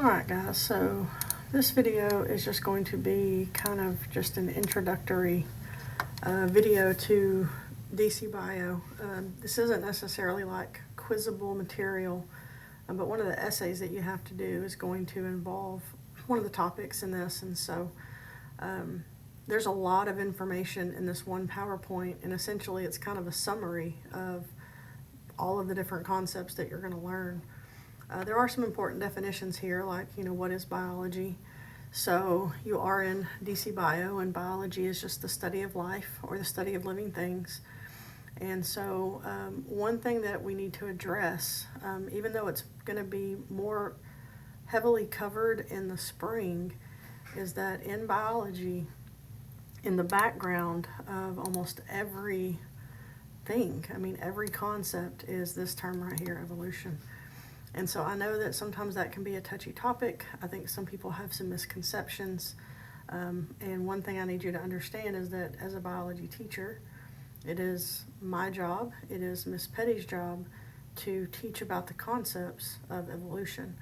Alright guys, so this video is just going to be kind of just an introductory video to DC Bio. This isn't necessarily like quizzable material, but one of the essays that you have to do is going to involve one of the topics in this, and so there's a lot of information in this one PowerPoint, and essentially it's kind of a summary of all of the different concepts that you're going to learn. There are some important definitions here, like, what is biology? So you are in DC Bio, and biology is just the study of life or the study of living things. And so one thing that we need to address, even though it's going to be more heavily covered in the spring, is that in biology, in the background of almost every thing, every concept is this term right here, evolution. And so I know that sometimes that can be a touchy topic. I think some people have some misconceptions. And one thing I need you to understand is that as a biology teacher, it is my job, it is Miss Petty's job to teach about the concepts of evolution.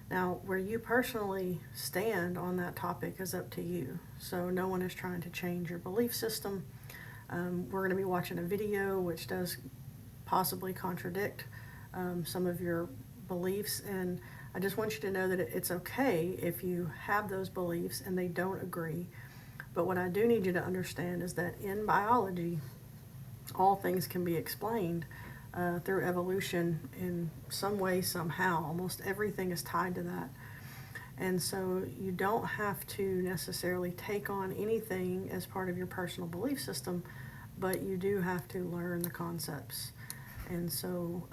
Now, where you personally stand on that topic is up to you. So no one is trying to change your belief system. We're going to be watching a video which does possibly contradict some of your beliefs, and I just want you to know that it's okay if you have those beliefs and they don't agree. But what I do need you to understand is that in biology, all things can be explained through evolution in some way, somehow. Almost everything is tied to that. And so you don't have to necessarily take on anything as part of your personal belief system, but you do have to learn the concepts. And so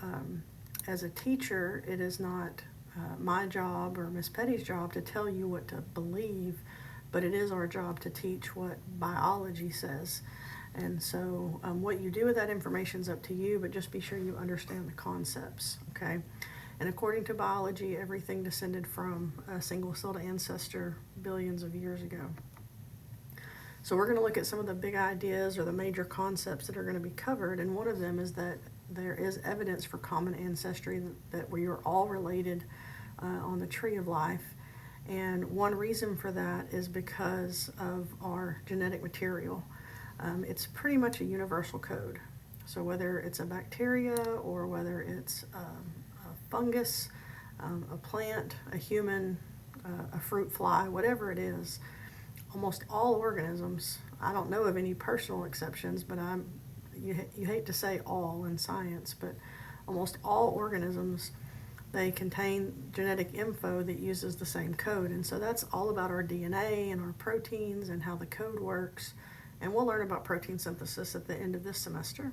as a teacher, it is not my job or Miss Petty's job to tell you what to believe, but it is our job to teach what biology says. And so what you do with that information is up to you, but just be sure you understand the concepts, okay? And according to biology, everything descended from a single-celled ancestor billions of years ago. So we're going to look at some of the big ideas or the major concepts that are going to be covered, and one of them is that there is evidence for common ancestry, that we are all related on the tree of life. And one reason for that is because of our genetic material. It's pretty much a universal code. So whether it's a bacteria or whether it's a fungus, a plant, a human, a fruit fly, whatever it is, almost all organisms, I don't know of any personal exceptions, but you hate to say all in science, but almost all organisms, they contain genetic info that uses the same code. And so that's all about our DNA and our proteins and how the code works. And we'll learn about protein synthesis at the end of this semester.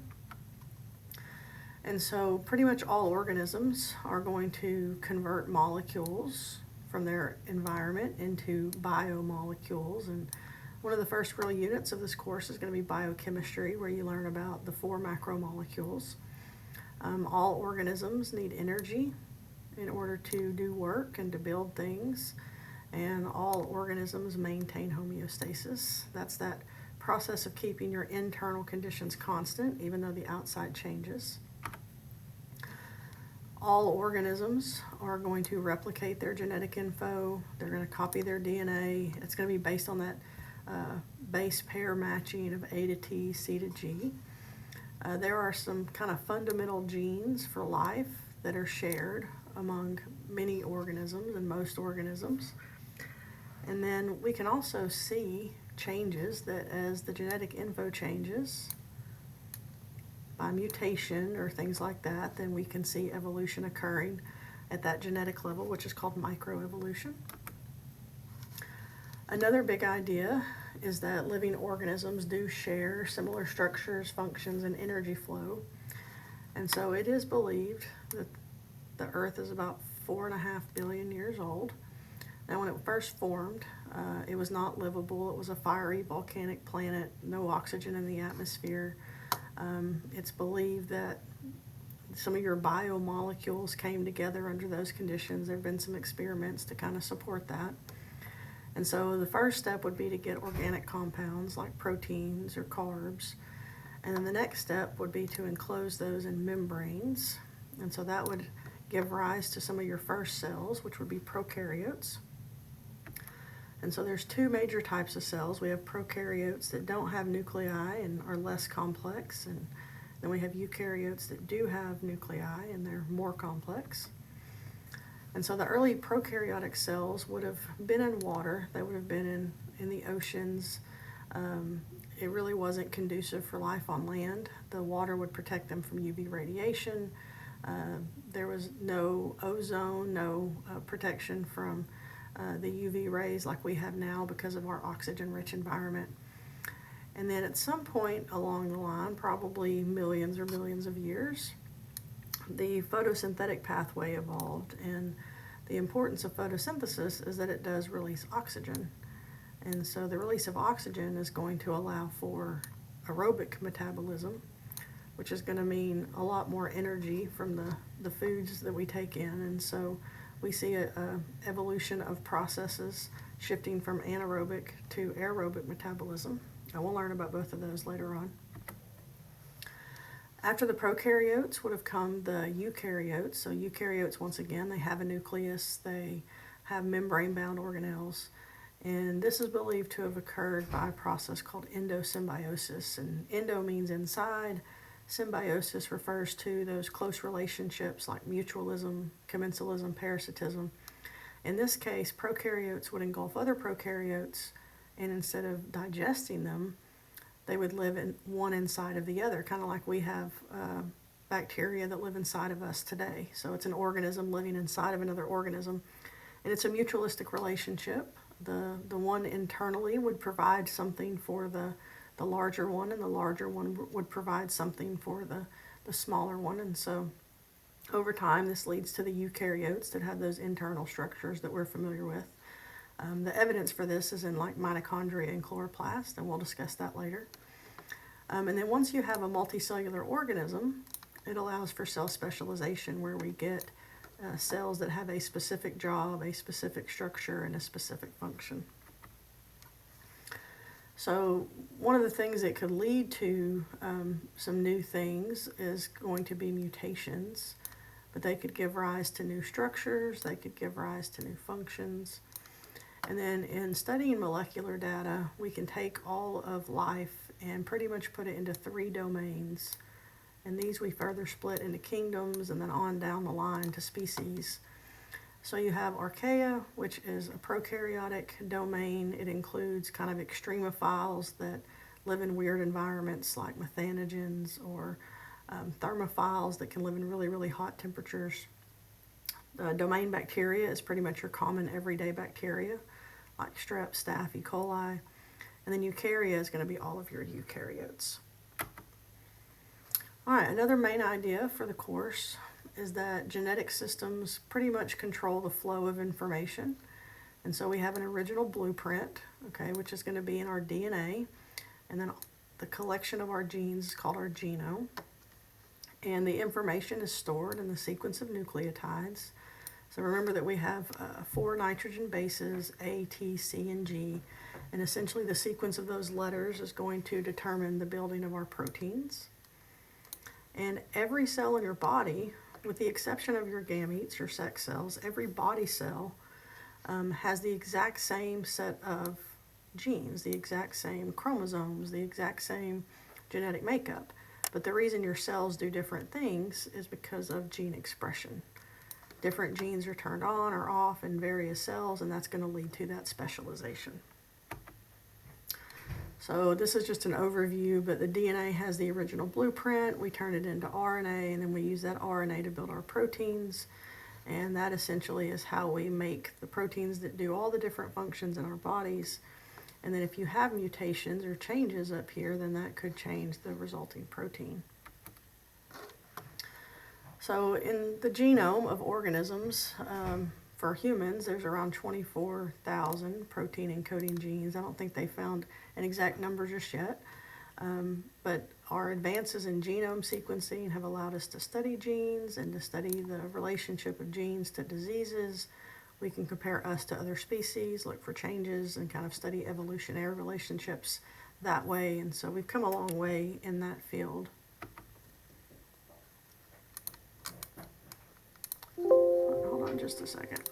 And so pretty much all organisms are going to convert molecules from their environment into biomolecules. And one of the first real units of this course is going to be biochemistry, where you learn about the 4 macromolecules. All organisms need energy in order to do work and to build things, and all organisms maintain homeostasis. That's that process of keeping your internal conditions constant, even though the outside changes. All organisms are going to replicate their genetic info. They're going to copy their DNA. It's going to be based on that base pair matching of A to T, C to G. There are some kind of fundamental genes for life that are shared among many organisms and most organisms. And then we can also see changes that as the genetic info changes by mutation or things like that, then we can see evolution occurring at that genetic level, which is called microevolution. Another big idea is that living organisms do share similar structures, functions, and energy flow. And so it is believed that the Earth is about 4.5 billion years old. Now, when it first formed, it was not livable. It was a fiery volcanic planet, no oxygen in the atmosphere. It's believed that some of your biomolecules came together under those conditions. There have been some experiments to kind of support that. And so the first step would be to get organic compounds like proteins or carbs. And then the next step would be to enclose those in membranes. And so that would give rise to some of your first cells, which would be prokaryotes. And so there's two major types of cells. We have prokaryotes that don't have nuclei and are less complex, and then we have eukaryotes that do have nuclei and they're more complex. And so the early prokaryotic cells would have been in water. They would have been in the oceans. It really wasn't conducive for life on land. The water would protect them from UV radiation. There was no ozone, no protection from the UV rays like we have now because of our oxygen-rich environment. And then at some point along the line, probably millions or billions of years, the photosynthetic pathway evolved, and the importance of photosynthesis is that it does release oxygen. And so the release of oxygen is going to allow for aerobic metabolism, which is going to mean a lot more energy from the foods that we take in. And so we see a evolution of processes shifting from anaerobic to aerobic metabolism. And we'll learn about both of those later on. After the prokaryotes would have come the eukaryotes. So eukaryotes, once again, they have a nucleus, they have membrane-bound organelles, and this is believed to have occurred by a process called endosymbiosis. And endo means inside, symbiosis refers to those close relationships like mutualism, commensalism, parasitism. In this case, prokaryotes would engulf other prokaryotes, and instead of digesting them, they would live in one inside of the other, kind of like we have bacteria that live inside of us today. So it's an organism living inside of another organism, and it's a mutualistic relationship. The one internally would provide something for the larger one, and the larger one would provide something for the smaller one. And so over time, this leads to the eukaryotes that have those internal structures that we're familiar with. The evidence for this is in like mitochondria and chloroplast, and we'll discuss that later. And then once you have a multicellular organism, it allows for cell specialization, where we get cells that have a specific job, a specific structure, and a specific function. So one of the things that could lead to some new things is going to be mutations, but they could give rise to new structures, they could give rise to new functions. And then in studying molecular data, we can take all of life and pretty much put it into 3 domains. And these we further split into kingdoms and then on down the line to species. So you have archaea, which is a prokaryotic domain. It includes kind of extremophiles that live in weird environments like methanogens, or thermophiles that can live in really, really hot temperatures. Domain bacteria is pretty much your common everyday bacteria, like strep, staph, E. coli. And then eukarya is going to be all of your eukaryotes. All right, another main idea for the course is that genetic systems pretty much control the flow of information. And so we have an original blueprint, okay, which is going to be in our DNA. And then the collection of our genes is called our genome. And the information is stored in the sequence of nucleotides. So remember that we have 4 nitrogen bases, A, T, C, and G. And essentially the sequence of those letters is going to determine the building of our proteins. And every cell in your body, with the exception of your gametes, your sex cells, every body cell has the exact same set of genes, the exact same chromosomes, the exact same genetic makeup. But the reason your cells do different things is because of gene expression. Different genes are turned on or off in various cells, and that's going to lead to that specialization. So this is just an overview, but the DNA has the original blueprint. We turn it into RNA, and then we use that RNA to build our proteins. And that essentially is how we make the proteins that do all the different functions in our bodies. And then if you have mutations or changes up here, then that could change the resulting protein. So in the genome of organisms, for humans, there's around 24,000 protein encoding genes. I don't think they found an exact number just yet, but our advances in genome sequencing have allowed us to study genes and to study the relationship of genes to diseases. We can compare us to other species, look for changes, and kind of study evolutionary relationships that way. And so we've come a long way in that field. on just a second.